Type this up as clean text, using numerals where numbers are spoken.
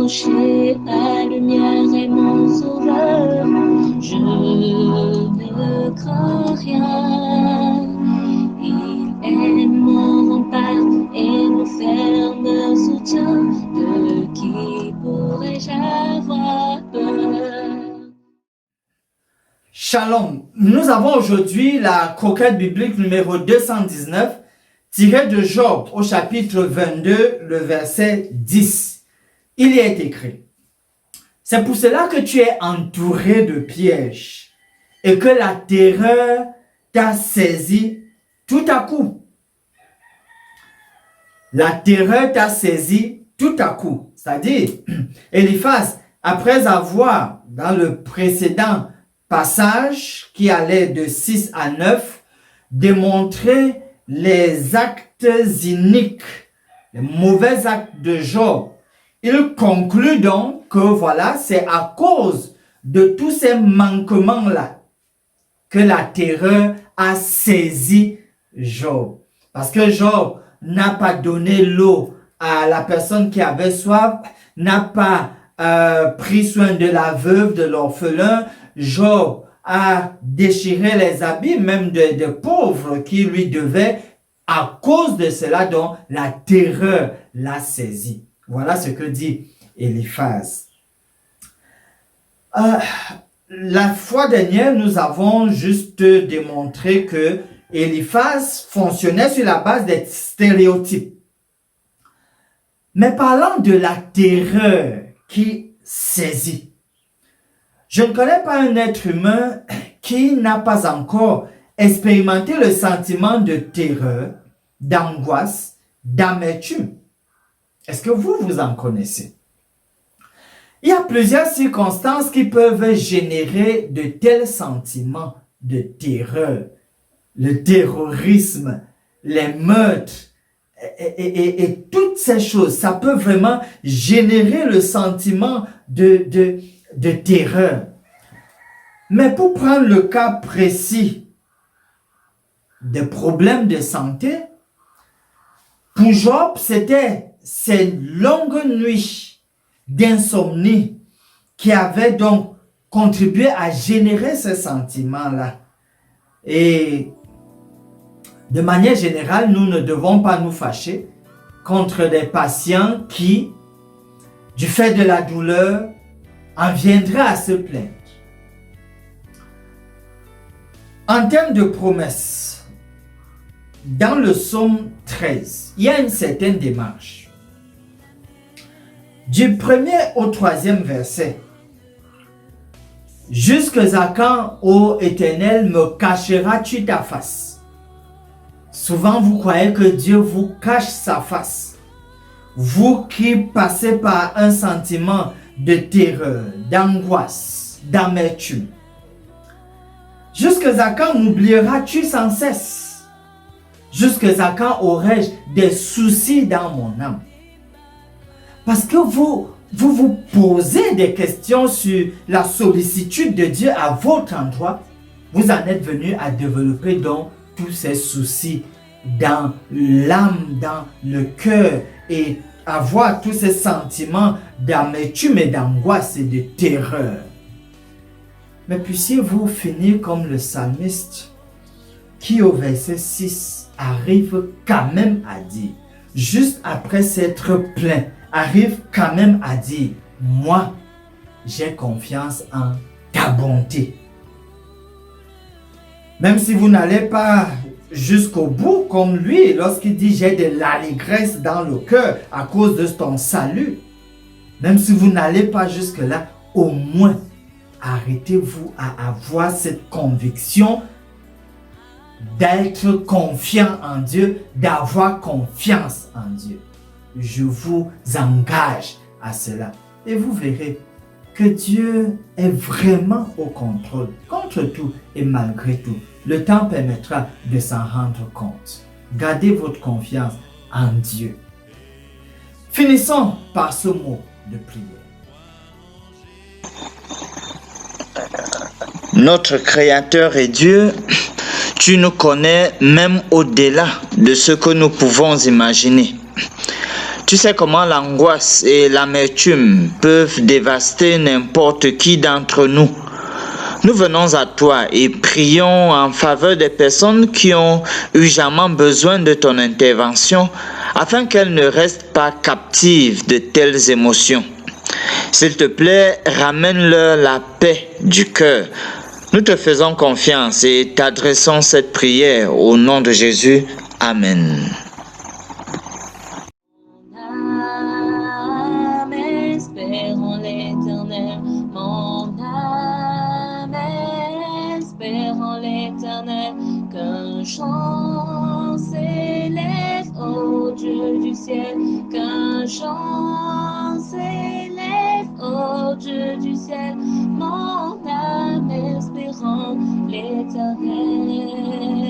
approcher, la lumière est mon sauveur. Je ne crains rien. Il est mon rempart et mon ferme soutien. De qui pourrais-je avoir peur? Shalom. Nous avons aujourd'hui la croquette biblique numéro 219 tirée de Job au chapitre 22, le verset 10. Il y est écrit: c'est pour cela que tu es entouré de pièges et que la terreur t'a saisi tout à coup. La terreur t'a saisi tout à coup. C'est-à-dire, Eliphaz, après avoir, dans le précédent passage qui allait de 6 à 9, démontré les actes iniques, les mauvais actes de Job, il conclut donc que voilà, c'est à cause de tous ces manquements-là que la terreur a saisi Job. Parce que Job n'a pas donné l'eau à la personne qui avait soif, n'a pas pris soin de la veuve, de l'orphelin. Job a déchiré les habits même de pauvres qui lui devaient. À cause de cela, donc, la terreur l'a saisi. Voilà ce que dit Eliphaz. La fois dernière, nous avons juste démontré que Eliphaz fonctionnait sur la base des stéréotypes. Mais parlant de la terreur qui saisit, je ne connais pas un être humain qui n'a pas encore expérimenté le sentiment de terreur, d'angoisse, d'amertume. Est-ce que vous en connaissez? Il y a plusieurs circonstances qui peuvent générer de tels sentiments de terreur. Le terrorisme, les meurtres et toutes ces choses, ça peut vraiment générer le sentiment de terreur. Mais pour prendre le cas précis des problèmes de santé, pour Job, c'était ces longues nuits d'insomnie qui avaient donc contribué à générer ces sentiments-là. Et de manière générale, nous ne devons pas nous fâcher contre des patients qui, du fait de la douleur, en viendraient à se plaindre. En termes de promesses, dans le psaume 13, il y a une certaine démarche. Du 1er au 3e verset. Jusque à quand, ô Éternel, me cacheras-tu ta face? Souvent, vous croyez que Dieu vous cache sa face. Vous qui passez par un sentiment de terreur, d'angoisse, d'amertume. Jusque à quand m'oublieras-tu sans cesse? Jusque à quand aurais-je des soucis dans mon âme? Parce que vous posez des questions sur la sollicitude de Dieu à votre endroit. Vous en êtes venu à développer donc tous ces soucis dans l'âme, dans le cœur et avoir tous ces sentiments d'amertume et d'angoisse et de terreur. Mais puissiez-vous finir comme le psalmiste qui au verset 6 arrive quand même à dire, juste après s'être plaint, arrive quand même à dire, moi, j'ai confiance en ta bonté. Même si vous n'allez pas jusqu'au bout comme lui, lorsqu'il dit, j'ai de l'allégresse dans le cœur à cause de ton salut. Même si vous n'allez pas jusque-là, au moins, arrêtez-vous à avoir cette conviction d'être confiant en Dieu, d'avoir confiance en Dieu. Je vous engage à cela. Et vous verrez que Dieu est vraiment au contrôle, contre tout et malgré tout. Le temps permettra de s'en rendre compte. Gardez votre confiance en Dieu. Finissons par ce mot de prière. Notre Créateur et Dieu, tu nous connais même au-delà de ce que nous pouvons imaginer. Tu Tu sais comment l'angoisse et l'amertume peuvent dévaster n'importe qui d'entre nous. Nous venons à toi et prions en faveur des personnes qui ont urgemment besoin de ton intervention afin qu'elles ne restent pas captives de telles émotions. S'il te plaît, ramène-leur la paix du cœur. Nous te faisons confiance et t'adressons cette prière au nom de Jésus. Amen. Mon âme espère en l'Éternel, mon âme espère en l'Éternel, qu'un chant s'élève au Dieu du ciel, qu'un chant s'élève au Dieu du ciel, mon âme espère en l'Éternel.